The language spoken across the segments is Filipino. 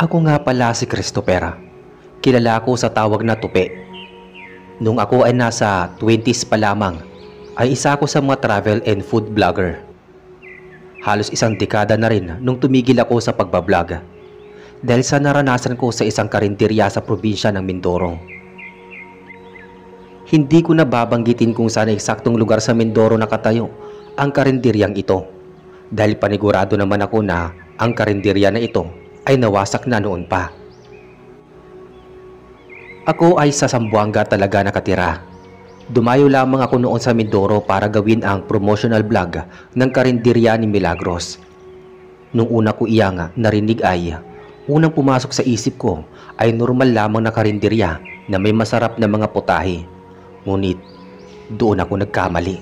Ako nga pala si Christopher. Kilala ko sa tawag na Tupi. Nung ako ay nasa 20s pa lamang, ay isa ako sa mga travel and food vlogger. Halos isang dekada na rin nung tumigil ako sa pagbablog dahil sa naranasan ko sa isang karinderya sa probinsya ng Mindoro. Hindi ko na babanggitin kung saan eksaktong lugar sa Mindoro nakatayo ang karinderyang ito dahil panigurado naman ako na ang karinderya na ito ay nawasak na noon pa. Ako ay sa Zamboanga talaga nakatira. Dumayo lamang ako noon sa Mindoro para gawin ang promotional vlog ng karinderya ni Milagros. Nung una ko iyang narinig ay unang pumasok sa isip ko ay normal lamang na karinderya na may masarap na mga putahe. Ngunit doon ako nagkamali.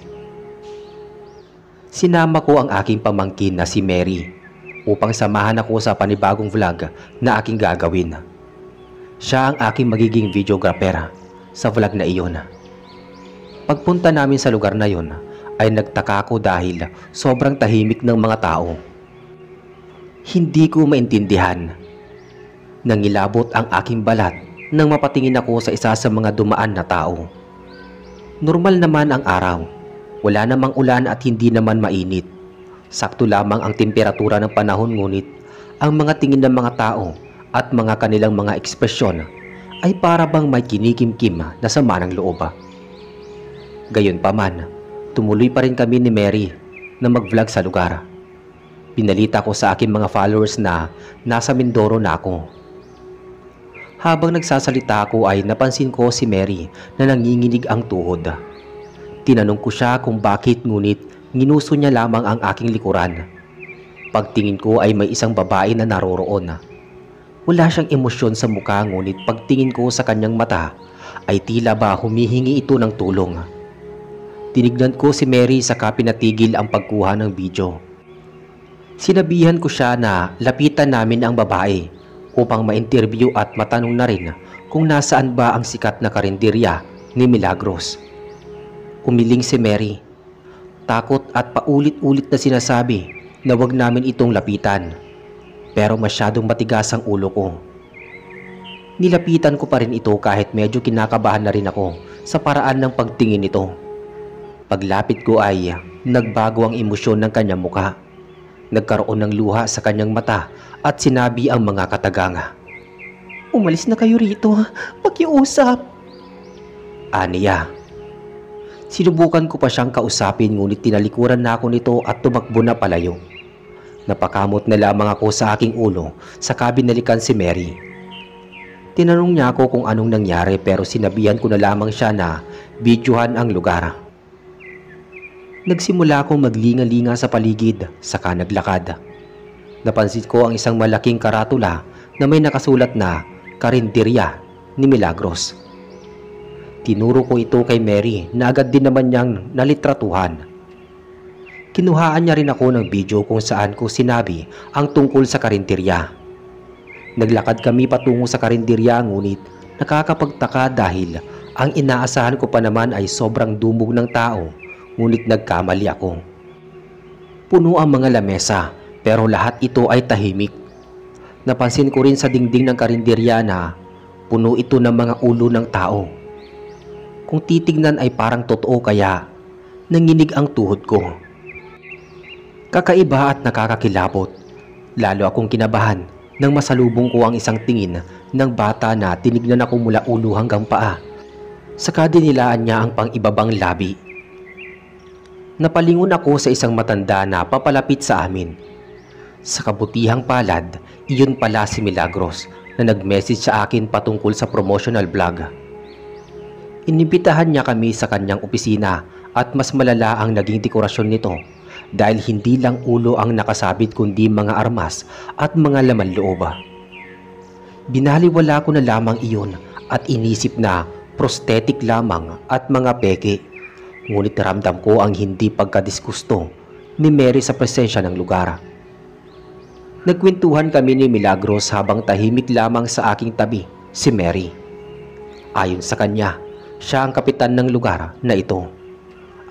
Sinama ko ang aking pamangkin na si Mary upang samahan ako sa panibagong vlog na aking gagawin. Siya ang aking magiging videographer sa vlog na iyon. Pagpunta namin sa lugar na iyon ay nagtaka ako dahil sobrang tahimik ng mga tao. Hindi ko maintindihan. Nangilabot ang aking balat nang mapatingin ako sa isa sa mga dumaan na tao. Normal naman ang araw. Wala namang ulan at hindi naman mainit. Sakto lamang ang temperatura ng panahon, ngunit ang mga tingin ng mga tao at mga kanilang mga ekspresyon ay para bang may kinikimkim na sama ng loob. Gayunpaman, tumuloy pa rin kami ni Mary na mag-vlog sa lugar. Pinalita ko sa aking mga followers na nasa Mindoro na ako. Habang nagsasalita ako ay napansin ko si Mary na nanginginig ang tuhod. Tinanong ko siya kung bakit, ngunit ginuso niya lamang ang aking likuran. Pagtingin ko ay may isang babae na naroroon. Wala siyang emosyon sa mukha, ngunit pagtingin ko sa kanyang mata ay tila ba humihingi ito ng tulong. Tinignan ko si Mary saka pinatigil ang pagkuha ng video. Sinabihan ko siya na lapitan namin ang babae upang ma-interview at matanong na rin kung nasaan ba ang sikat na karinderya ni Milagros. Umiling si Mary. Takot at paulit-ulit na sinasabi na wag namin itong lapitan. Pero masyadong matigas ang ulo ko. Nilapitan ko pa rin ito kahit medyo kinakabahan na rin ako sa paraan ng pagtingin nito. Paglapit ko ay nagbago ang emosyon ng kanyang mukha. Nagkaroon ng luha sa kanyang mata at sinabi ang mga kataganga. "Umalis na kayo rito, pakiusap." Aniya. Sinubukan ko pa siyang kausapin, ngunit tinalikuran na ako nito at tumakbo na palayo. Napakamot na lamang ako sa aking ulo saka binalikan si Mary. Tinanong niya ako kung anong nangyari, pero sinabihan ko na lamang siya na videohan ang lugar. Nagsimula akong maglinga-linga sa paligid saka naglakad. Napansin ko ang isang malaking karatula na may nakasulat na karinderya ni Milagros. Tinuro ko ito kay Mary na agad din naman niyang nalitratuhan. Kinuhaan niya rin ako ng video kung saan ko sinabi ang tungkol sa karinderya. Naglakad kami patungo sa karinderya, ngunit nakakapagtaka dahil ang inaasahan ko pa naman ay sobrang dumog ng tao, ngunit nagkamali ako. Puno ang mga lamesa pero lahat ito ay tahimik. Napansin ko rin sa dingding ng karinderya na puno ito ng mga ulo ng tao. Kung titignan ay parang totoo, kaya nanginig ang tuhod ko. Kakaiba at nakakakilabot. Lalo akong kinabahan nang masalubong ko ang isang tingin ng bata na tinignan ako mula ulo hanggang paa. Saka dinilaan niya ang pang-ibabang labi. Napalingon ako sa isang matanda na papalapit sa amin. Sa kabutihang palad, iyon pala si Milagros na nag-message sa akin patungkol sa promotional vlog. Inibitahan niya kami sa kanyang opisina at mas malala ang naging dekorasyon nito dahil hindi lang ulo ang nakasabit kundi mga armas at mga laman loob. Binaliwala ko na lamang iyon at inisip na prosthetic lamang at mga peke. Ngunit ramdam ko ang hindi pagkadisgusto ni Mary sa presensya ng lugar. Nagkwentuhan kami ni Milagros habang tahimik lamang sa aking tabi si Mary. Ayon sa kanya, siya ang kapitan ng lugar na ito.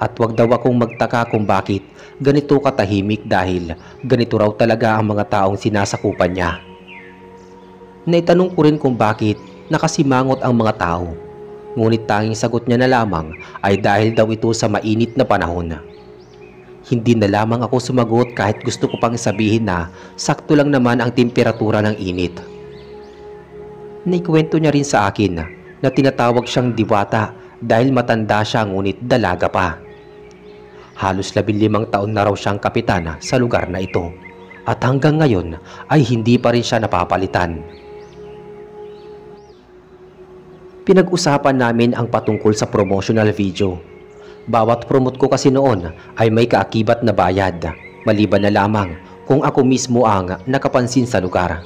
At wag daw akong magtaka kung bakit ganito katahimik dahil ganito raw talaga ang mga taong sinasakupan niya. Naitanong ko rin kung bakit nakasimangot ang mga tao. Ngunit tanging sagot niya na lamang ay dahil daw ito sa mainit na panahon. Hindi na lamang ako sumagot kahit gusto ko pang sabihin na sakto lang naman ang temperatura ng init. Naikwento niya rin sa akin na tinatawag siyang diwata dahil matanda siya ngunit dalaga pa. Halos 15 taon na raw siyang kapitan sa lugar na ito at hanggang ngayon ay hindi pa rin siya napapalitan. Pinag-usapan namin ang patungkol sa promotional video. Bawat promote ko kasi noon ay may kaakibat na bayad, maliban na lamang kung ako mismo ang nakapansin sa lugar.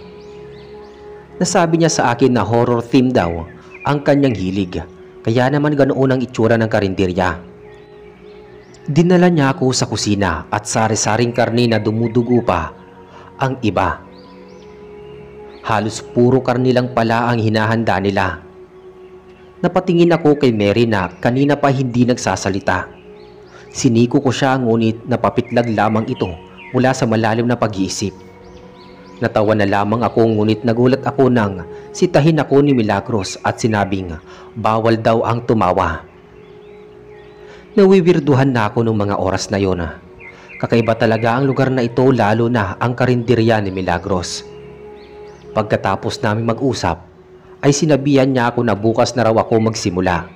Nasabi niya sa akin na horror theme daw ang kanyang hilig, kaya naman ganoon ang itsura ng karinderya. Dinala niya ako sa kusina at sari-saring karne na dumudugo pa ang iba. Halos puro karne lang pala ang hinahanda nila. Napatingin ako kay Mary na kanina pa hindi nagsasalita. Siniko ko siya ngunit napapitlag lamang ito mula sa malalim na pag-iisip. Natawa na lamang ako ngunit nagulat ako nang sitahin ako ni Milagros at sinabing bawal daw ang tumawa. Nawiwirduhan na ako nung mga oras na yon. Kakaiba talaga ang lugar na ito, lalo na ang karinderya ni Milagros. Pagkatapos namin mag-usap, ay sinabihan niya ako na bukas na raw ako magsimula.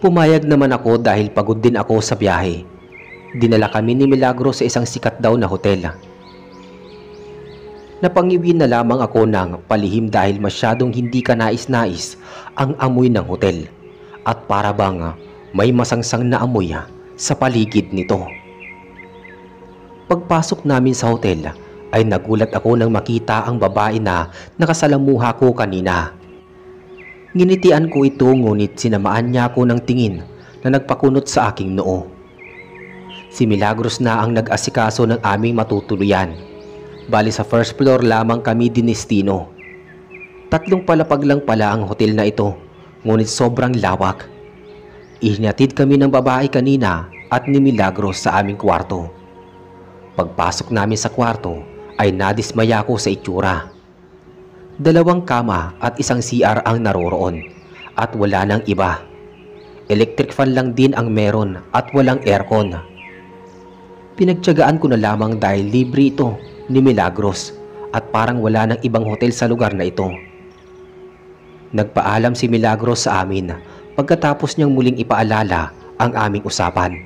Pumayag naman ako dahil pagod din ako sa biyahe. Dinala kami ni Milagros sa isang sikat daw na hotel. Napangiwi na lamang ako ng palihim dahil masyadong hindi kanais-nais ang amoy ng hotel at para bang may masangsang na amoy sa paligid nito. Pagpasok namin sa hotel ay nagulat ako nang makita ang babae na nakasalamuha ko kanina. Nginitian ko ito ngunit sinamaan niya ako ng tingin na nagpakunot sa aking noo. Si Milagros na ang nag-asikaso ng aming matutuluyan. Bali sa first floor lamang kami dinestino. 3 palapag lang pala ang hotel na ito, ngunit sobrang lawak. Ihinatid kami ng babae kanina at ni Milagros sa aming kwarto. Pagpasok namin sa kwarto, ay nadismaya ako sa itsura. 2 kama at isang CR ang naroroon at wala nang iba. Electric fan lang din ang meron at walang aircon. Pinagtiyagaan ko na lamang dahil libre ito ni Milagros at parang wala nang ibang hotel sa lugar na ito. Nagpaalam si Milagros sa amin pagkatapos niyang muling ipaalala ang aming usapan.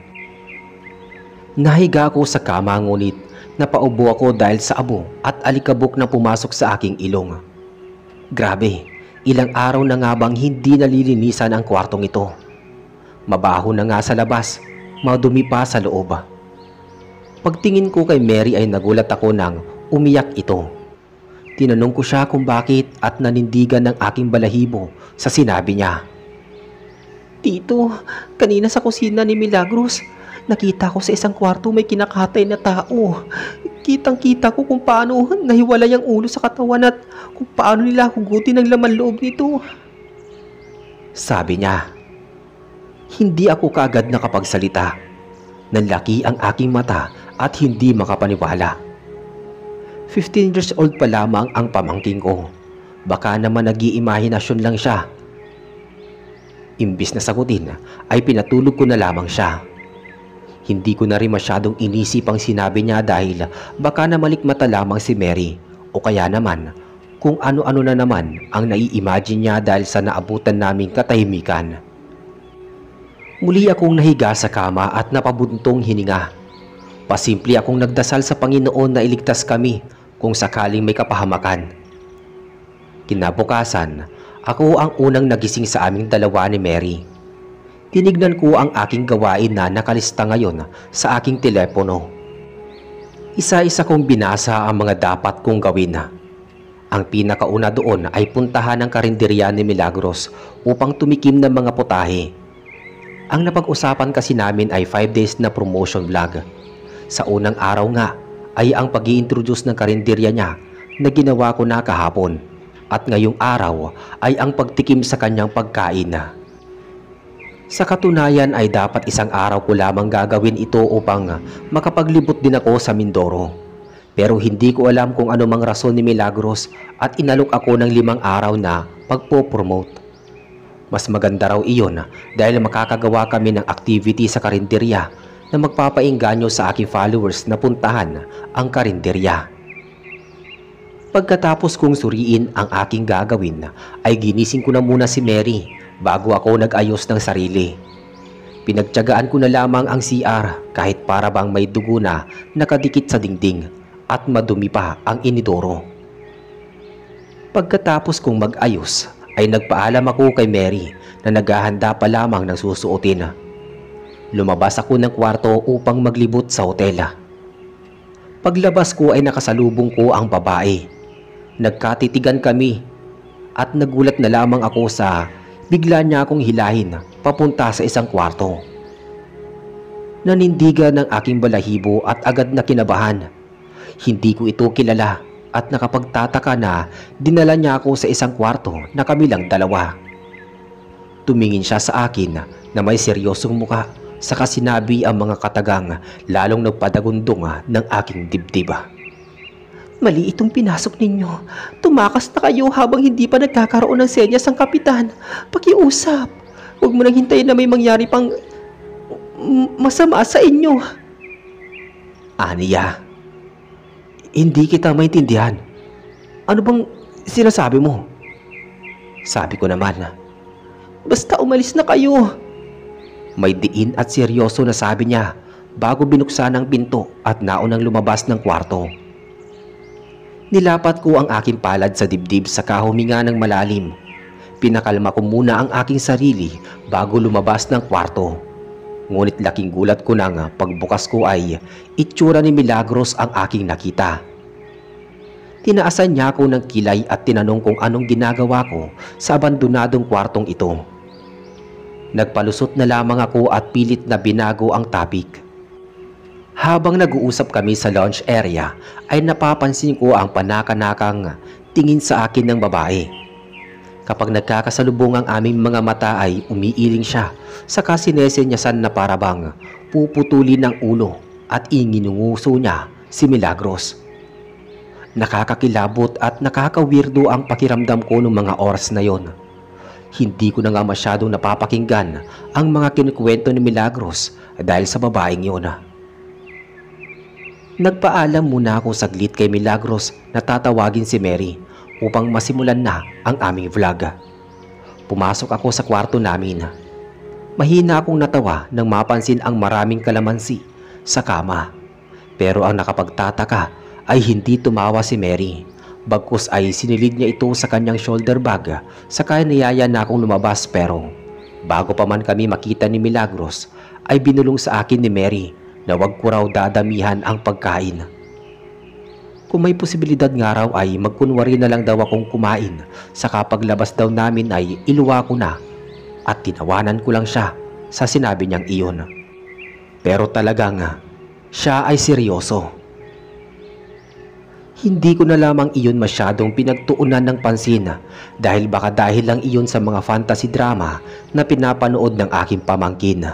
Nahiga ako sa kama ngunit napaubo ako dahil sa abo at alikabok na pumasok sa aking ilong. Grabe, ilang araw na nga bang hindi nalilinisan ang kwartong ito. Mabaho na nga sa labas, madumi pa sa loob. Pagtingin ko kay Mary ay nagulat ako nang umiyak ito. Tinanong ko siya kung bakit at nanindigan ng aking balahibo sa sinabi niya. Tito, kanina sa kusina ni Milagros, nakita ko sa isang kwarto may kinakatay na tao. Kitang-kita ko kung paano nahiwalay ang ulo sa katawan at kung paano nila hugutin ang laman loob nito. Sabi niya. Hindi ako kaagad nakapagsalita. Nanlaki ang aking mata at hindi makapaniwala. 15 years old pa lamang ang pamangking ko. Baka naman nag-iimahinasyon lang siya. Imbis na sagutin ay pinatulog ko na lamang siya. Hindi ko na rin masyadong inisip ang sinabi niya dahil baka na malikmata lamang si Mary o kaya naman kung ano-ano na naman ang nai-imagine niya dahil sa naabutan naming katahimikan. Muli akong nahiga sa kama at napabuntong hininga. Pasimple akong nagdasal sa Panginoon na iligtas kami kung sakaling may kapahamakan. Kinabukasan, ako ang unang nagising sa aming dalawa ni Mary. Tinignan ko ang aking gawain na nakalista ngayon sa aking telepono. Isa-isa kong binasa ang mga dapat kong gawin. Ang pinakauna doon ay puntahan ang karinderya ni Milagros upang tumikim ng mga putahe. Ang napag-usapan kasi namin ay 5 days na promotion vlog. Sa unang araw nga ay ang pag-i-introduce ng karinderya niya na ginawa ko na kahapon at ngayong araw ay ang pagtikim sa kanyang pagkain. Sa katunayan ay dapat isang araw ko lamang gagawin ito upang makapaglibot din ako sa Mindoro. Pero hindi ko alam kung ano mang rason ni Milagros at inalok ako ng 5 araw na pagpo-promote. Mas maganda raw iyon dahil makakagawa kami ng activity sa karinderya na magpapainganyo sa aking followers na puntahan ang karinderya. Pagkatapos kong suriin ang aking gagawin ay ginising ko na muna si Mary bago ako nag-ayos ng sarili. Pinagtiyagaan ko na lamang ang CR kahit para bang may dugo na nakadikit sa dingding at madumi pa ang inidoro. Pagkatapos kong mag-ayos ay nagpaalam ako kay Mary na naghahanda pa lamang ng susuotin. Lumabas ako ng kwarto upang maglibot sa hotel. Paglabas ko ay nakasalubong ko ang babae. Nagkatitigan kami at nagulat na lamang ako sa bigla niya akong hilahin papunta sa isang kwarto. Nanindigan ng aking balahibo at agad na kinabahan. Hindi ko ito kilala at nakapagtataka na dinala niya ako sa isang kwarto na kami lang dalawa. Tumingin siya sa akin na may seryosong muka saka sinabi ang mga katagang lalong nagpadagundong ng aking dibdib. Mali itong pinasok ninyo. Tumakas na kayo habang hindi pa nagkakaroon ng senyas ang kapitan. Pakiusap. Huwag mo nang hintayin na may mangyari pang masama sa inyo. Aniya, hindi kita maintindihan. Ano bang sinasabi mo? Sabi ko naman. Basta umalis na kayo. May diin at seryoso na sabi niya bago binuksan ang pinto at naunang lumabas ng kwarto. Nilapat ko ang aking palad sa dibdib saka huminga ng malalim. Pinakalma ko muna ang aking sarili bago lumabas ng kwarto. Ngunit laking gulat ko nang pagbukas ko ay itsura ni Milagros ang aking nakita. Tinaasan niya ako ng kilay at tinanong kung anong ginagawa ko sa abandonadong kwartong ito. Nagpalusot na lamang ako at pilit na binago ang topic. Habang nag-uusap kami sa lounge area ay napapansin ko ang panakanakang tingin sa akin ng babae. Kapag nagkakasalubong ang aming mga mata ay umiiling siya saka sinesenyasan na parabang puputulin ng ulo at inginunguso niya si Milagros. Nakakakilabot at nakakawirdo ang pakiramdam ko noong mga oras na yon. Hindi ko na nga masyadong napapakinggan ang mga kinukwento ni Milagros dahil sa babaeng yon. Nagpaalam muna ako saglit kay Milagros na tatawagin si Mary upang masimulan na ang aming vlog. Pumasok ako sa kwarto namin. Mahina akong natawa nang mapansin ang maraming kalamansi sa kama. Pero ang nakapagtataka ay hindi tumawa si Mary. Bagkus ay sinilid niya ito sa kanyang shoulder bag saka niyaya na akong lumabas pero bago pa man kami makita ni Milagros ay binulong sa akin ni Mary na wag ko raw dadamihan ang pagkain. Kung may posibilidad nga raw ay magkunwari na lang daw akong kumain saka paglabas daw namin ay iluwa ko na at tinawanan ko lang siya sa sinabi niyang iyon. Pero talagang siya ay seryoso. Hindi ko na lamang iyon masyadong pinagtuunan ng pansin dahil baka dahil lang iyon sa mga fantasy drama na pinapanood ng aking pamangkin.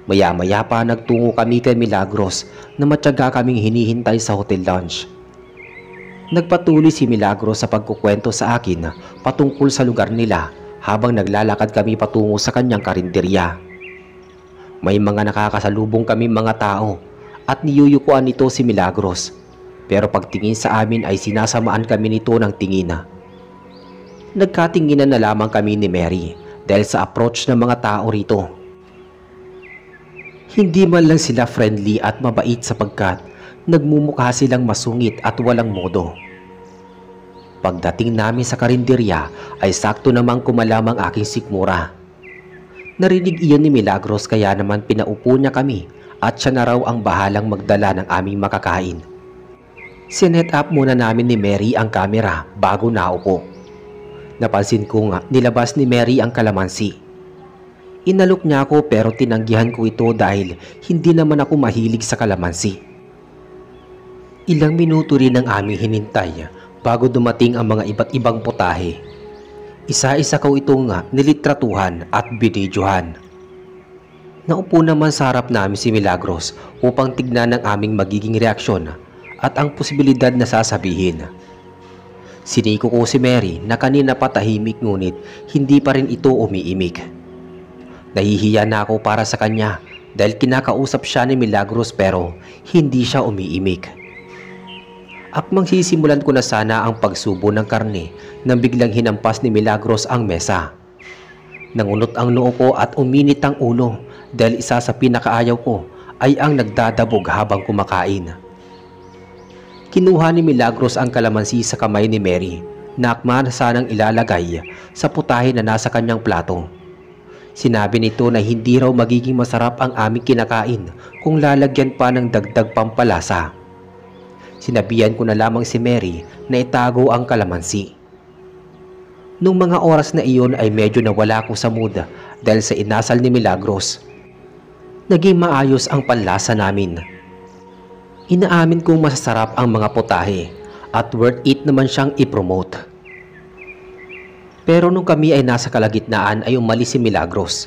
Maya-maya pa nagtungo kami kay Milagros na matyaga kaming hinihintay sa hotel lounge. Nagpatuloy si Milagros sa pagkukwento sa akin patungkol sa lugar nila habang naglalakad kami patungo sa kanyang karinderya. May mga nakakasalubong kami mga tao at niyuyukuan nito si Milagros. Pero pagtingin sa amin ay sinasamaan kami nito ng tingin. Nagkatinginan na lamang kami ni Mary dahil sa approach ng mga tao rito. Hindi man lang sila friendly at mabait sapagkat nagmumukha silang masungit at walang modo. Pagdating namin sa karinderya ay sakto namang kumalam ang aking sikmura. Narinig iyon ni Milagros kaya naman pinaupo niya kami at siya na raw ang bahalang magdala ng aming makakain. Sinet up muna namin ni Mary ang kamera bago naupo. Napansin ko nga nilabas ni Mary ang kalamansi. Inalok niya ako pero tinanggihan ko ito dahil hindi naman ako mahilig sa kalamansi. Ilang minuto rin ang aming hinintay bago dumating ang mga iba't ibang putahe. Isa-isa ko itong nilitratuhan at binidyohan. Naupo naman sa harap namin si Milagros upang tignan ang aming magiging reaksyon at ang posibilidad na sasabihin. Siniko ko si Mary na kanina pa tahimik ngunit hindi pa rin ito umiimik. Nahihiya na ako para sa kanya dahil kinakausap siya ni Milagros pero hindi siya umiimik. Akmang sisimulan ko na sana ang pagsubo ng karne nang biglang hinampas ni Milagros ang mesa. Nangunot ang noo ko at uminit ang ulo dahil isa sa pinakaayaw ko ay ang nagdadabog habang kumakain. Kinuha ni Milagros ang kalamansi sa kamay ni Mary na akma na sanang ilalagay sa putahe na nasa kanyang plato. Sinabi nito na hindi raw magiging masarap ang aming kinakain kung lalagyan pa ng dagdag pampalasa. Sinabihan ko na lamang si Mary na itago ang kalamansi. Nung mga oras na iyon ay medyo nawala ko sa mood dahil sa inasal ni Milagros. Naging maayos ang panlasa namin. Inaamin kong masasarap ang mga putahe at worth it naman siyang i-promote. Pero nung kami ay nasa kalagitnaan ay umalis si Milagros.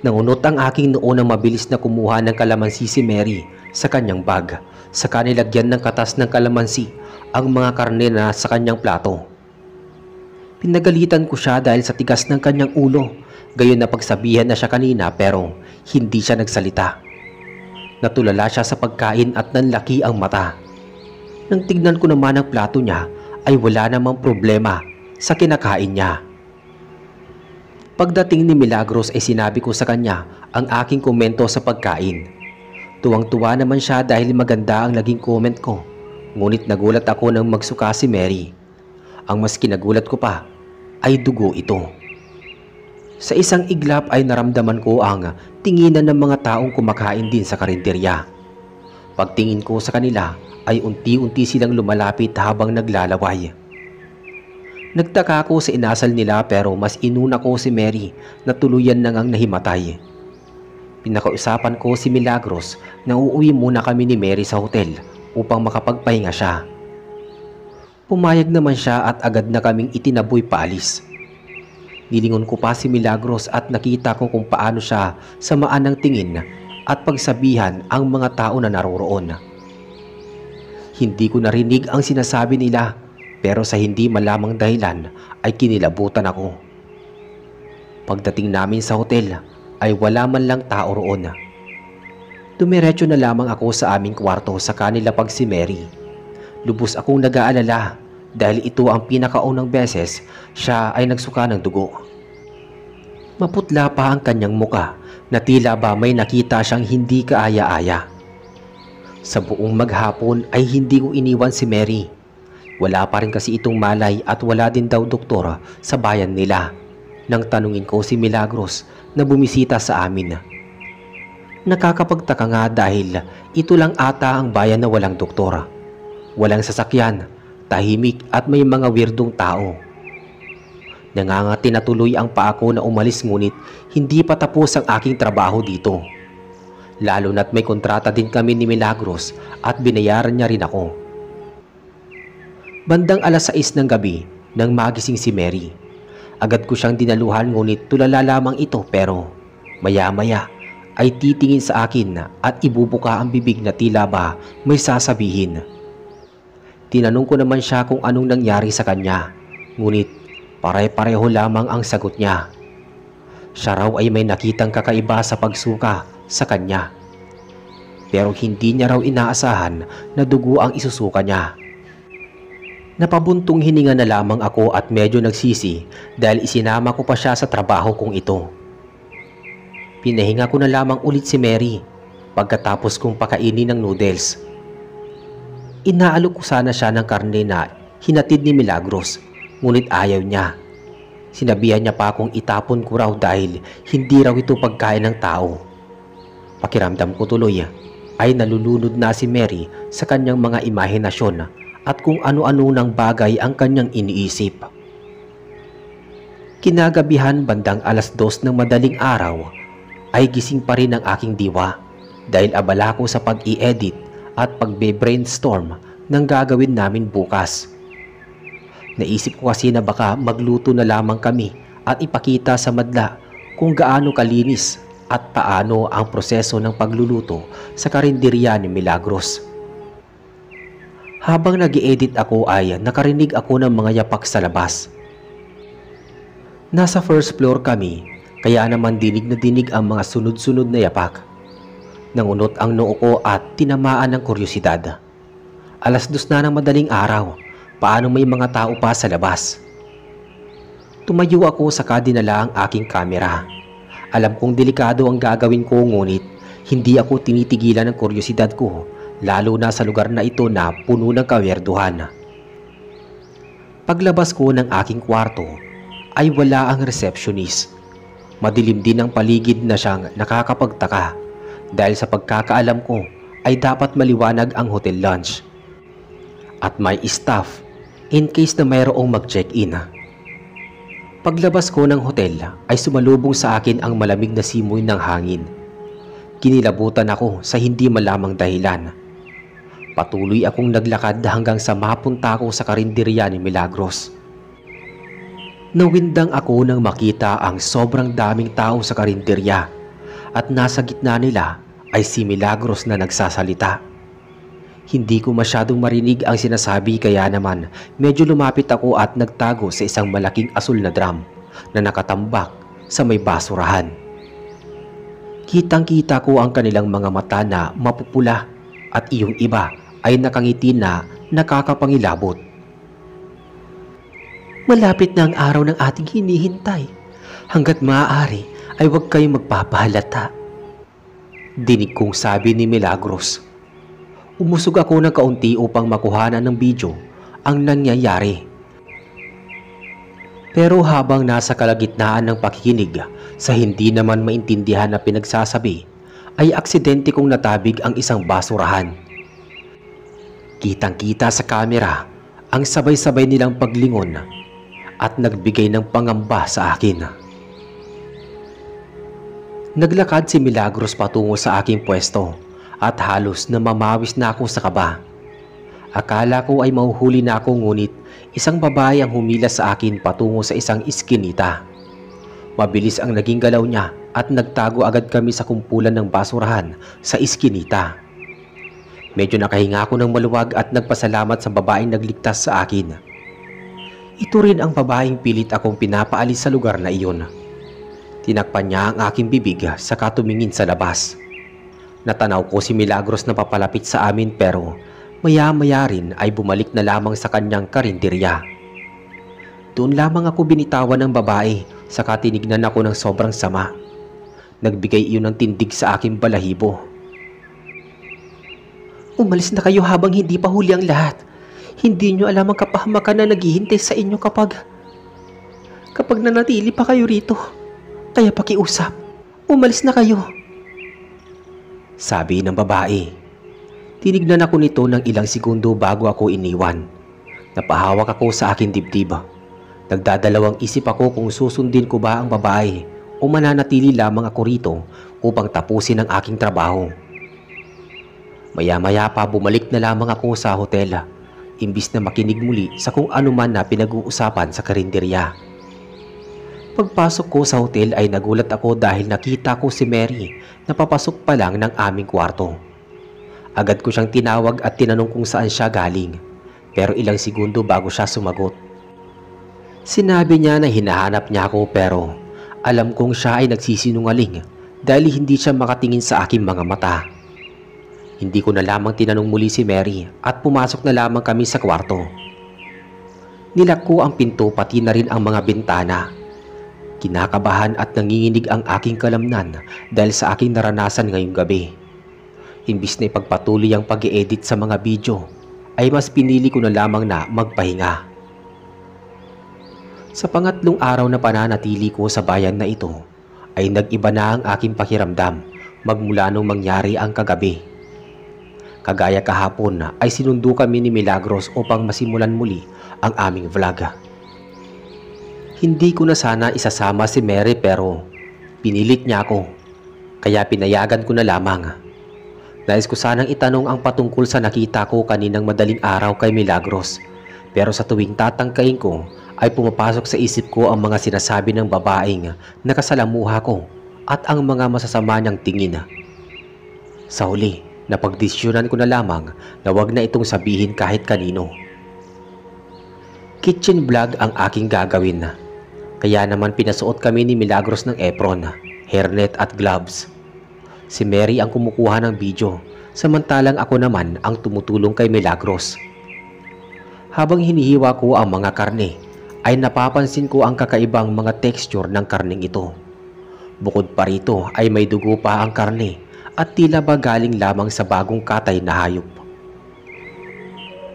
Nangunot ang aking noo nang mabilis na kumuha ng kalamansi si Mary sa kanyang bag. Saka nilagyan ng katas ng kalamansi ang mga karne na sa kanyang plato. Pinagalitan ko siya dahil sa tigas ng kanyang ulo. Gayon na pagsabihan na siya kanina pero hindi siya nagsalita. Natulala siya sa pagkain at nanlaki ang mata. Nang tignan ko naman ang plato niya ay wala namang problema sa kinakain niya. Pagdating ni Milagros ay sinabi ko sa kanya ang aking komento sa pagkain. Tuwang-tuwa naman siya dahil maganda ang naging comment ko. Ngunit nagulat ako nang magsuka si Mary. Ang mas kinagulat ko pa ay dugo ito. Sa isang iglap ay naramdaman ko ang tinginan ng mga taong kumakain din sa karinderya. Pagtingin ko sa kanila ay unti-unti silang lumalapit habang naglalaway. Nagtaka ako sa inasal nila pero mas inuna ko si Mary na tuluyan na ngang nahimatay. Pinakausapan ko si Milagros na uuwi muna kami ni Mary sa hotel upang makapagpahinga siya. Pumayag naman siya at agad na kaming itinaboy paalis. Nilingon ko pa si Milagros at nakita ko kung paano siya samaan ng tingin at pagsabihan ang mga tao na naroroon. Hindi ko narinig ang sinasabi nila pero sa hindi malamang dahilan ay kinilabutan ako. Pagdating namin sa hotel ay wala man lang tao roon. Dumiretso na lamang ako sa aming kwarto sa kanila pag si Mary. Lubos akong nag-aalala dahil ito ang pinakaunang beses siya ay nagsuka ng dugo. Maputla pa ang kanyang muka na tila ba may nakita siyang hindi kaaya-aya. Sa buong maghapon ay hindi ko iniwan si Mary. Wala pa rin kasi itong malay at wala din daw doktor sa bayan nila. Nang tanungin ko si Milagros na bumisita sa amin. Nakakapagtaka nga dahil ito lang ata ang bayan na walang doktor. Walang sasakyan, tahimik at may mga weirdong tao. Nangangati na tuloy ang paa ko na umalis ngunit hindi pa tapos ang aking trabaho dito. Lalo na't may kontrata din kami ni Milagros at binayaran niya rin ako. Bandang 6:00 ng gabi nang magising si Mary. Agad ko siyang dinaluhan ngunit tulala lamang ito pero maya-maya ay titingin sa akin at ibubuka ang bibig na tila ba may sasabihin. Tinanong ko naman siya kung anong nangyari sa kanya, ngunit pare-pareho lamang ang sagot niya. Siya raw ay may nakitang kakaiba sa pagsuka sa kanya. Pero hindi niya raw inaasahan na dugo ang isusuka niya. Napabuntong hininga na lamang ako at medyo nagsisi dahil isinama ko pa siya sa trabaho kong ito. Pinahinga ko na lamang ulit si Mary pagkatapos kong pakainin ng noodles. Inaalok ko sana siya ng karne na hinatid ni Milagros, ngunit ayaw niya. Sinabihan niya pa akong itapon ko raw dahil hindi raw ito pagkain ng tao. Pakiramdam ko tuloy ay nalulunod na si Mary sa kanyang mga imahinasyon at kung ano-ano ng bagay ang kanyang iniisip. Kinagabihan bandang 2:00 ng madaling araw ay gising pa rin ang aking diwa dahil abala ko sa pag-i-edit at pagbe-brainstorm ng gagawin namin bukas. Naisip ko kasi na baka magluto na lamang kami at ipakita sa madla kung gaano kalinis at paano ang proseso ng pagluluto sa karinderya ni Milagros. Habang nag-i-edit ako ay nakarinig ako ng mga yapak sa labas. Nasa first floor kami, kaya naman dinig na dinig ang mga sunod-sunod na yapak. Nangunot ang noo ko at tinamaan ng kuryosidad. 2:00 na ng madaling araw, paano may mga tao pa sa labas? Tumayo ako saka dinala ang aking kamera. Alam kong delikado ang gagawin ko, ngunit hindi ako tinitigilan ng kuryosidad ko, lalo na sa lugar na ito na puno ng kawerduhan. Paglabas ko ng aking kwarto ay wala ang receptionist. Madilim din ang paligid na siyang nakakapagtaka dahil sa pagkakaalam ko ay dapat maliwanag ang hotel lounge at may staff in case na mayroong mag-check-in. Paglabas ko ng hotel ay sumalubong sa akin ang malamig na simoy ng hangin. Kinilabutan ako sa hindi malamang dahilan. Patuloy akong naglakad hanggang sa mapunta ako sa karinderya ni Milagros. Nawindang ako nang makita ang sobrang daming tao sa karinderya at nasa gitna nila ay si Milagros na nagsasalita. Hindi ko masyadong marinig ang sinasabi, kaya naman medyo lumapit ako at nagtago sa isang malaking asul na drum na nakatambak sa may basurahan. Kitang-kita ko ang kanilang mga mata na mapupula at iyong iba ay nakangiti na nakakapangilabot. Malapit na ang araw ng ating hinihintay. Hanggat maaari ay huwag kayong magpapahalata. Dinig kong sabi ni Milagros. Umusog ako ng kaunti upang makuhanan ng video ang nangyayari. Pero habang nasa kalagitnaan ng pakikinig sa hindi naman maintindihan na pinagsasabi, ay aksidente kong natabig ang isang basurahan. Kitang-kita sa kamera ang sabay-sabay nilang paglingon at nagbigay ng pangamba sa akin. Naglakad si Milagros patungo sa aking pwesto at halos namamawis na ako sa kaba. Akala ko ay mahuhuli na ako, ngunit isang babae ang humila sa akin patungo sa isang iskinita. Mabilis ang naging galaw niya at nagtago agad kami sa kumpulan ng basurahan sa iskinita. Medyo nakahinga ako ng maluwag at nagpasalamat sa babaeng nagligtas sa akin. Ito rin ang babaeng pilit akong pinapaalis sa lugar na iyon. Tinakpan niya ang aking bibig saka tumingin sa labas. Natanaw ko si Milagros na papalapit sa amin, pero maya-maya rin ay bumalik na lamang sa kanyang karinderya. Doon lamang ako binitawan ng babae saka tinignan ako ng sobrang sama. Nagbigay iyon ng tindig sa aking balahibo. Umalis na kayo habang hindi pa huli ang lahat. Hindi nyo alam ang kapahamakan na naghihintay sa inyo kapag nanatili pa kayo rito. Kaya pakiusap, umalis na kayo. Sabi ng babae. Tinignan ako nito ng ilang segundo bago ako iniwan. Napahawak ako sa aking dibdib. Nagdadalawang isip ako kung susundin ko ba ang babae o mananatili lamang ako rito upang tapusin ang aking trabaho. Maya-maya pa bumalik na lamang ako sa hotel, imbis na makinig muli sa kung ano man na pinag-uusapan sa karinderya. Pagpasok ko sa hotel ay nagulat ako dahil nakita ko si Mary na papasok pa lang ng aming kwarto. Agad ko siyang tinawag at tinanong kung saan siya galing, pero ilang segundo bago siya sumagot. Sinabi niya na hinahanap niya ako, pero alam kong siya ay nagsisinungaling dahil hindi siya makatingin sa aking mga mata. Hindi ko na lamang tinanong muli si Mary at pumasok na lamang kami sa kwarto. Nilak ko ang pinto pati na rin ang mga bintana. Kinakabahan at nanginginig ang aking kalamnan dahil sa aking naranasan ngayong gabi. Imbis na ipagpatuloy ang pag-i-edit sa mga video, ay mas pinili ko na lamang na magpahinga. Sa pangatlong araw na pananatili ko sa bayan na ito, ay nag-iba na ang aking pakiramdam magmula nung mangyari ang kagabi. Kagaya kahapon ay sinundo kami ni Milagros upang masimulan muli ang aming vlog. Hindi ko na sana isasama si Mary, pero pinilit niya ako, kaya pinayagan ko na lamang. Nais ko sanang itanong ang patungkol sa nakita ko kaninang madaling araw kay Milagros, pero sa tuwing tatangkain ko ay pumapasok sa isip ko ang mga sinasabi ng babaeng nakasalamuha ko at ang mga masasama niyang tingin. Sa huli, napagdesisyonan ko na lamang na wag na itong sabihin kahit kanino. Kitchen vlog ang aking gagawin. Kaya naman pinasuot kami ni Milagros ng apron, hairnet at gloves. Si Mary ang kumukuha ng video, samantalang ako naman ang tumutulong kay Milagros. Habang hinihiwa ko ang mga karne, ay napapansin ko ang kakaibang mga texture ng karneng ito. Bukod pa rito ay may dugo pa ang karne at tila ba galing lamang sa bagong katay na hayop.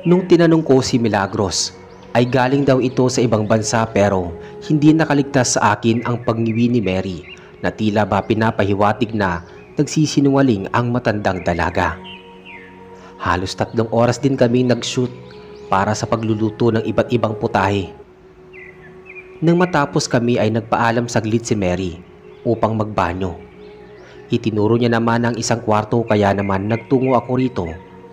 Nung tinanong ko si Milagros, ay galing daw ito sa ibang bansa pero hindi nakaligtas sa akin ang pagniwi ni Mary na tila ba pinapahiwatig na nagsisinungaling ang matandang dalaga. Halos 3 oras din kami nag-shoot para sa pagluluto ng iba't ibang putahe. Nang matapos kami ay nagpaalam saglit si Mary upang magbanyo. Itinuro niya naman ang isang kwarto kaya naman nagtungo ako rito,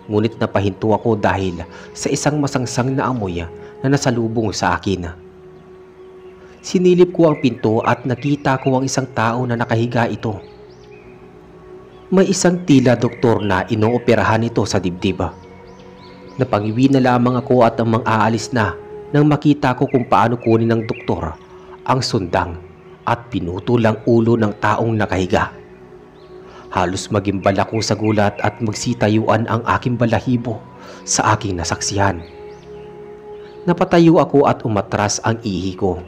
ngunit napahinto ako dahil sa isang masangsang na amoy na nasalubong sa akin. Sinilip ko ang pinto at nakita ko ang isang tao na nakahiga ito. May isang tila doktor na inooperahan ito sa dibdib. Napangiwi na lamang ako at ang mang-aalis na nang makita ko kung paano kunin ng doktor ang sundang at pinutol ang ulo ng taong nakahiga. Halos magimbal ako sa gulat at magsitayuan ang aking balahibo sa aking nasaksihan. Napatayo ako at umatras ang ihi ko.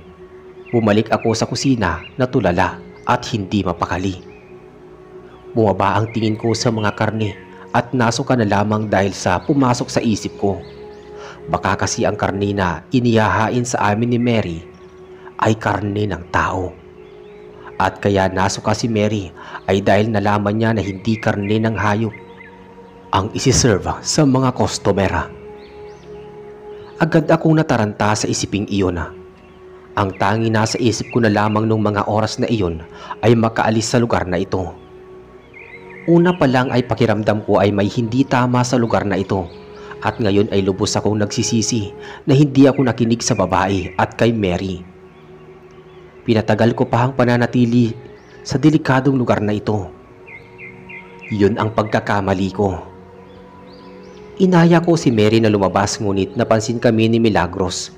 Bumalik ako sa kusina na tulala at hindi mapakali. Bumaba ang tingin ko sa mga karne at nasuka na lamang dahil sa pumasok sa isip ko. Baka kasi ang karne na inihahain sa amin ni Mary ay karne ng tao. At kaya nasuka si Mary ay dahil nalaman niya na hindi karne ng hayop ang isiserve sa mga customer. Agad akong nataranta sa isiping iyon. Ang tangi nasa isip ko na lamang nung mga oras na iyon ay makaalis sa lugar na ito. Una pa lang ay pakiramdam ko ay may hindi tama sa lugar na ito at ngayon ay lubos akong nagsisisi na hindi ako nakinig sa babae at kay Mary. Pinatagal ko pa ang pananatili sa delikadong lugar na ito. Yun ang pagkakamali ko. Inaya ko si Mary na lumabas ngunit napansin kami ni Milagros.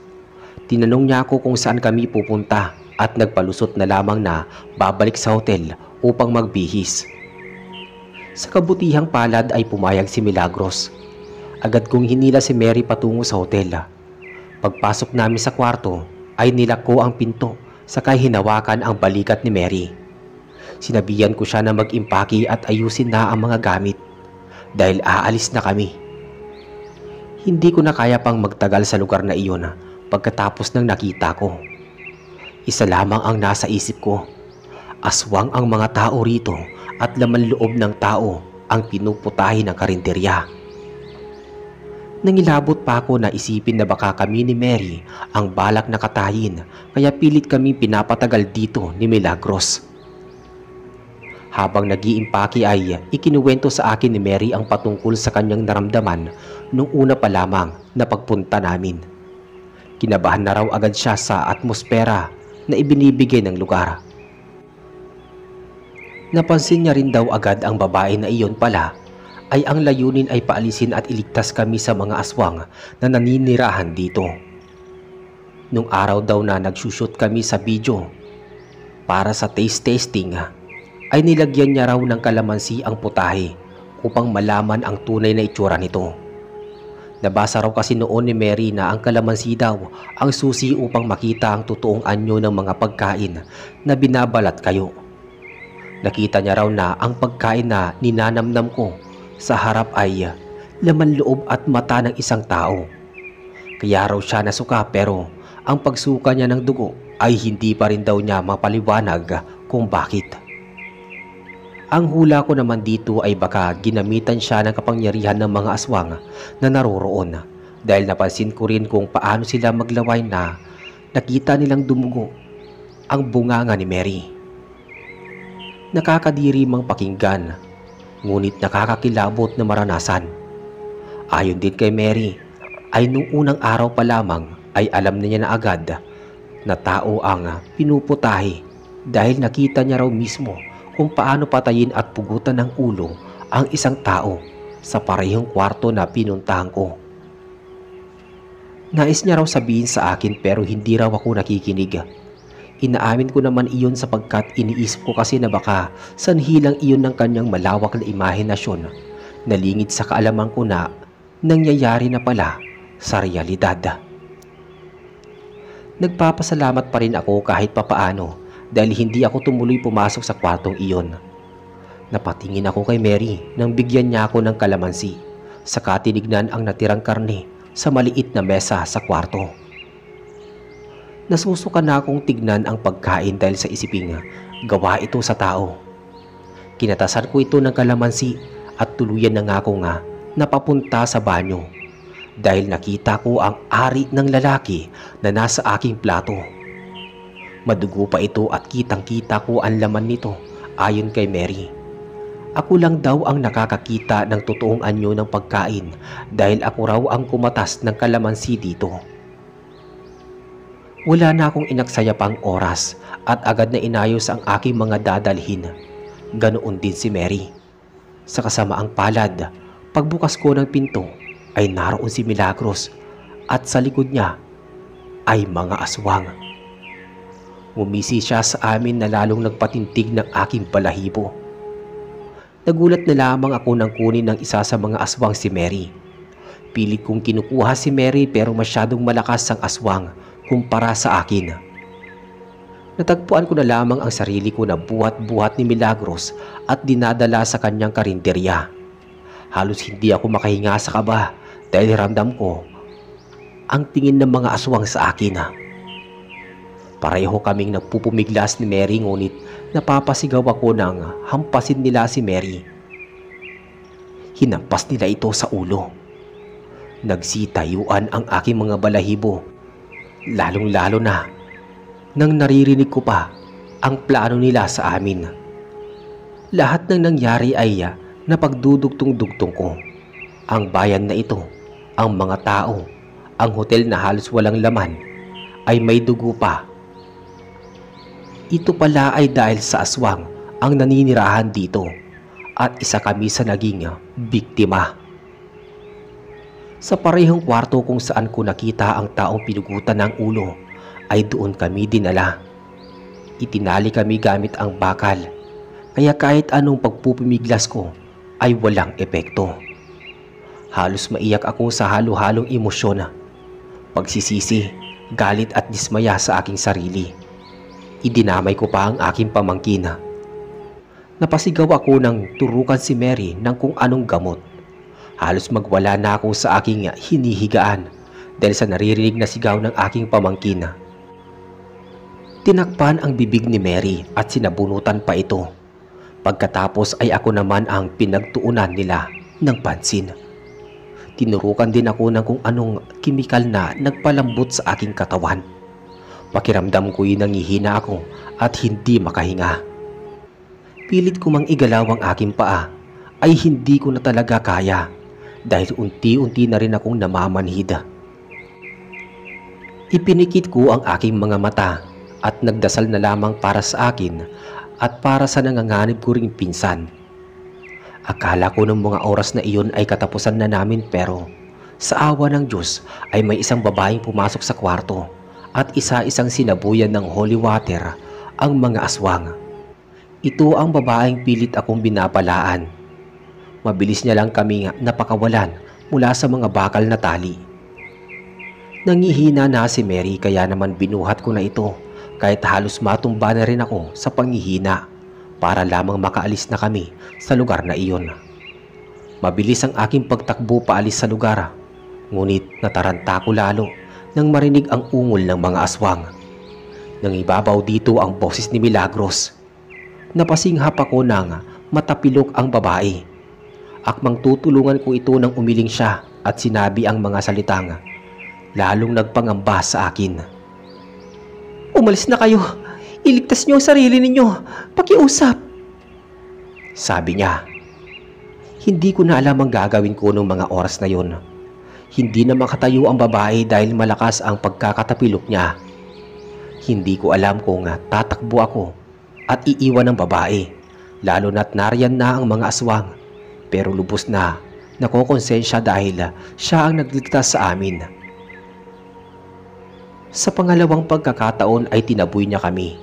Tinanong niya ako kung saan kami pupunta at nagpalusot na lamang na babalik sa hotel upang magbihis. Sa kabutihang palad ay pumayag si Milagros. Agad kong hinila si Mary patungo sa hotel. Pagpasok namin sa kwarto ay nilak ko ang pinto sakay hinawakan ang balikat ni Mary. Sinabihan ko siya na mag-impake at ayusin na ang mga gamit dahil aalis na kami. Hindi ko na kaya pang magtagal sa lugar na iyon pagkatapos ng nakita ko. Isa lamang ang nasa isip ko. Aswang ang mga tao rito at laman loob ng tao ang pinuputahi ng karinderya. Nangilabot pa ako na isipin na baka kami ni Mary ang balak na katayin kaya pilit kami pinapatagal dito ni Milagros. Habang nag-iimpake ay ikinuwento sa akin ni Mary ang patungkol sa kanyang naramdaman nung una pa lamang na pagpunta namin. Kinabahan na raw agad siya sa atmosfera na ibinibigay ng lugar. Napansin niya rin daw agad ang babae na iyon pala ay ang layunin ay paalisin at iligtas kami sa mga aswang na naninirahan dito. Nung araw daw na nagsushoot kami sa video para sa taste testing ay nilagyan niya raw ng kalamansi ang putahe upang malaman ang tunay na itsura nito. Nabasa raw kasi noon ni Mary na ang kalamansi daw ang susi upang makita ang totoong anyo ng mga pagkain na binabalat kayo. Nakita niya raw na ang pagkain na ninanamnam ko sa harap ay laman loob at mata ng isang tao. Kaya raw siya nasuka pero ang pagsuka niya ng dugo ay hindi pa rin daw niya mapaliwanag kung bakit. Ang hula ko naman dito ay baka ginamitan siya ng kapangyarihan ng mga aswang na naroroon dahil napansin ko rin kung paano sila maglaway na nakita nilang dumugo ang bunganga ni Mary. Nakakadiri mang pakinggan, ngunit nakakakilabot na maranasan. Ayon din kay Mary, ay nung unang araw pa lamang ay alam na niya na agad na tao ang pinuputahi dahil nakita niya raw mismo kung paano patayin at pugutan ng ulo ang isang tao sa parehong kwarto na pinuntahan ko. Nais niya raw sabihin sa akin pero hindi raw ako nakikinig. Inaamin ko naman iyon sapagkat iniisip ko kasi na baka sanhilang iyon ng kanyang malawak na imahinasyon na lingid sa kaalaman ko na nangyayari na pala sa realidad. Nagpapasalamat pa rin ako kahit papaano dahil hindi ako tumuloy pumasok sa kwartong iyon. Napatingin ako kay Mary nang bigyan niya ako ng kalamansi, saka tinignan ang natirang karne sa maliit na mesa sa kwarto. Nasusuka na akong tignan ang pagkain dahil sa isiping gawa ito sa tao. Kinatasan ko ito ng kalamansi at tuluyan na nga ako napapunta sa banyo dahil nakita ko ang ari ng lalaki na nasa aking plato. Madugo pa ito at kitang-kita ko ang laman nito ayon kay Mary. Ako lang daw ang nakakakita ng totoong anyo ng pagkain dahil ako raw ang kumatas ng kalamansi dito. Wala na akong inaksaya pang oras at agad na inayos ang aking mga dadalhin. Ganoon din si Mary. Sa kasamaang palad, pagbukas ko ng pinto ay naroon si Milagros at sa likod niya ay mga aswang. Ngumisi siya sa amin na lalong nagpatintig ng aking balahibo. Nagulat na lamang ako nang kunin ng isa sa mga aswang si Mary. Pilit kong kinukuha si Mary pero masyadong malakas ang aswang kumpara sa akin. Natagpuan ko na lamang ang sarili ko na buhat-buhat ni Milagros at dinadala sa kanyang karinderya. Halos hindi ako makahinga sa kaba dahil ramdam ko ang tingin ng mga aswang sa akin. Pareho kaming nagpupumiglas ni Mary ngunit napapasigaw ako nang hampasin nila si Mary. Hinampas nila ito sa ulo. Nagsitayuan ang aking mga balahibo, lalong-lalo na nang naririnig ko pa ang plano nila sa amin. Lahat ng nangyari ay napagdudugtong-dugtong ko. Ang bayan na ito, ang mga tao, ang hotel na halos walang laman ay may dugo pa. Ito pala ay dahil sa aswang ang naninirahan dito at isa kami sa naging biktima. Sa parehong kwarto kung saan ko nakita ang taong pinugutan ng ulo ay doon kami dinala. Itinali kami gamit ang bakal kaya kahit anong pagpupumiglas ko ay walang epekto. Halos maiyak ako sa halo-halong emosyon, pagsisisi, galit at dismaya sa aking sarili. Idinamay ko pa ang aking pamangkin. Napasigaw ako nang turukan si Mary ng kung anong gamot. Halos magwala na ako sa aking hinihigaan dahil sa naririnig na sigaw ng aking pamangkin. Tinakpan ang bibig ni Mary at sinabunutan pa ito. Pagkatapos ay ako naman ang pinagtuunan nila ng pansin. Tinurukan din ako ng kung anong kimikal na nagpalambot sa aking katawan. Pakiramdam ko'y nangihina ako at hindi makahinga. Pilit ko mang igalaw ang aking paa ay hindi ko na talaga kaya dahil unti-unti na rin akong namamanhid. Ipinikit ko ang aking mga mata at nagdasal na lamang para sa akin at para sa nanganganib ko ring pinsan. Akala ko ng mga oras na iyon ay katapusan na namin pero sa awa ng Diyos ay may isang babaeng pumasok sa kwarto at isa-isang sinabuyan ng holy water ang mga aswang. Ito ang babaeng pilit akong binabalaan. Mabilis niya lang kami napakawalan mula sa mga bakal na tali. Nangihina na si Mary kaya naman binuhat ko na ito kahit halos matumba na rin ako sa panghihina para lamang makaalis na kami sa lugar na iyon. Mabilis ang aking pagtakbo paalis sa lugar, ngunit nataranta ko lalo nang marinig ang ungol ng mga aswang. Nangibabaw dito ang boses ni Milagros. Napasinghap ako nang matapilok ang babae. Akmang tutulungan ko ito nang umiling siya at sinabi ang mga salitang lalong nagpangamba sa akin. "Umalis na kayo. Iligtas niyo ang sarili ninyo. Pakiusap." Sabi niya. Hindi ko na alam ang gagawin ko noong mga oras na yon. Hindi na makatayo ang babae dahil malakas ang pagkakatapilok niya. Hindi ko alam kung tatakbo ako at iiwan ang babae lalo na't nariyan na ang mga aswang, pero lubos na nakokonsensya dahil siya ang nagligtas sa amin. Sa pangalawang pagkakataon ay tinaboy niya kami.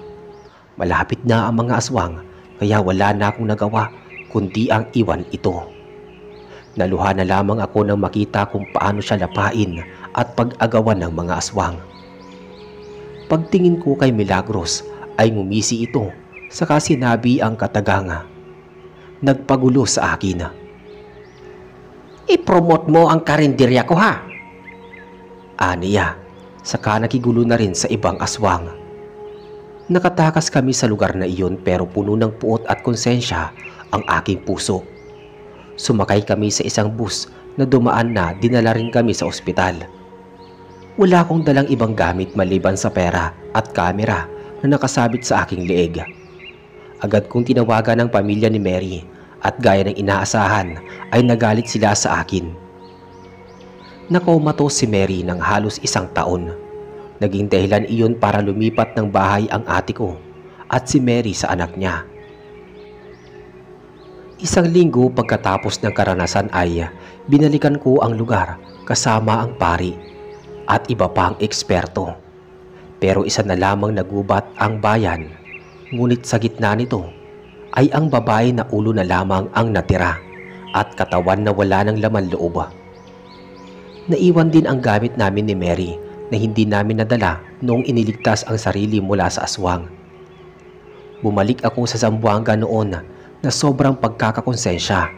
Malapit na ang mga aswang kaya wala na akong nagawa kundi ang iwan ito. Naluha na lamang ako nang makita kung paano siya lapain at pag-agawan ng mga aswang. Pagtingin ko kay Milagros ay ngumisi ito, saka sinabi ang kataganga. Nagpagulo sa akin. "I-promote mo ang karinderya ko ha?" Aniya, saka nakigulo na rin sa ibang aswang. Nakatakas kami sa lugar na iyon pero puno ng puot at konsensya ang aking puso. Sumakay kami sa isang bus na dumaan na dinala rin kami sa ospital. Wala akong dalang ibang gamit maliban sa pera at kamera na nakasabit sa aking leeg. Agad kong tinawagan ang pamilya ni Mary at gaya ng inaasahan ay nagalit sila sa akin. Nakomatos si Mary ng halos 1 taon. Naging dahilan iyon para lumipat ng bahay ang ate ko at si Mary sa anak niya. 1 linggo pagkatapos ng karanasan ay binalikan ko ang lugar kasama ang pari at iba pang eksperto. Pero isa na lamang nagubat ang bayan, ngunit sa gitna nito ay ang babae na ulo na lamang ang natira at katawan na wala ng laman loob. Naiwan din ang gamit namin ni Mary na hindi namin nadala noong iniligtas ang sarili mula sa aswang. Bumalik ako sa Zamboanga noon na sobrang pagkakakonsensya.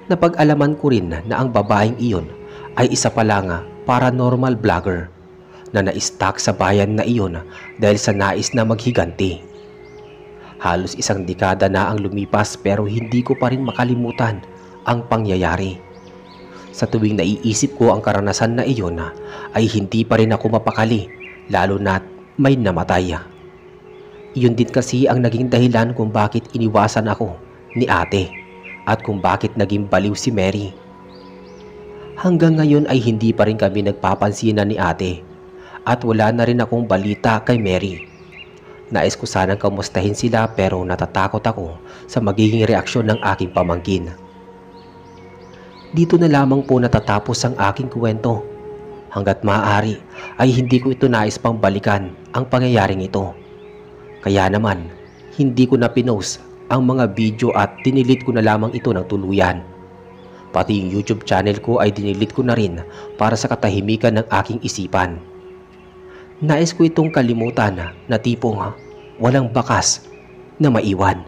Napag-alaman ko rin na ang babaeng iyon ay isa pa lang paranormal vlogger na na-stuck sa bayan na iyon dahil sa nais na maghiganti. Halos 1 dekada na ang lumipas pero hindi ko pa rin makalimutan ang pangyayari. Sa tuwing naiisip ko ang karanasan na iyon ay hindi pa rin ako mapakali, lalo na't may namatay. Iyon din kasi ang naging dahilan kung bakit iniwasan ako ni ate at kung bakit naging baliw si Mary. Hanggang ngayon ay hindi pa rin kami nagpapansinan ni ate at wala na rin akong balita kay Mary. Nais ko sanang kamustahin sila pero natatakot ako sa magiging reaksyon ng aking pamangkin. Dito na lamang po natatapos ang aking kwento. Hanggat maaari ay hindi ko ito nais pang balikan ang pangyayaring ito. Kaya naman, hindi ko na pinost ang mga video at dinilit ko na lamang ito ng tuluyan. Pati yung YouTube channel ko ay dinilit ko na rin para sa katahimikan ng aking isipan. Nais ko itong kalimutan na tipong walang bakas na maiwan.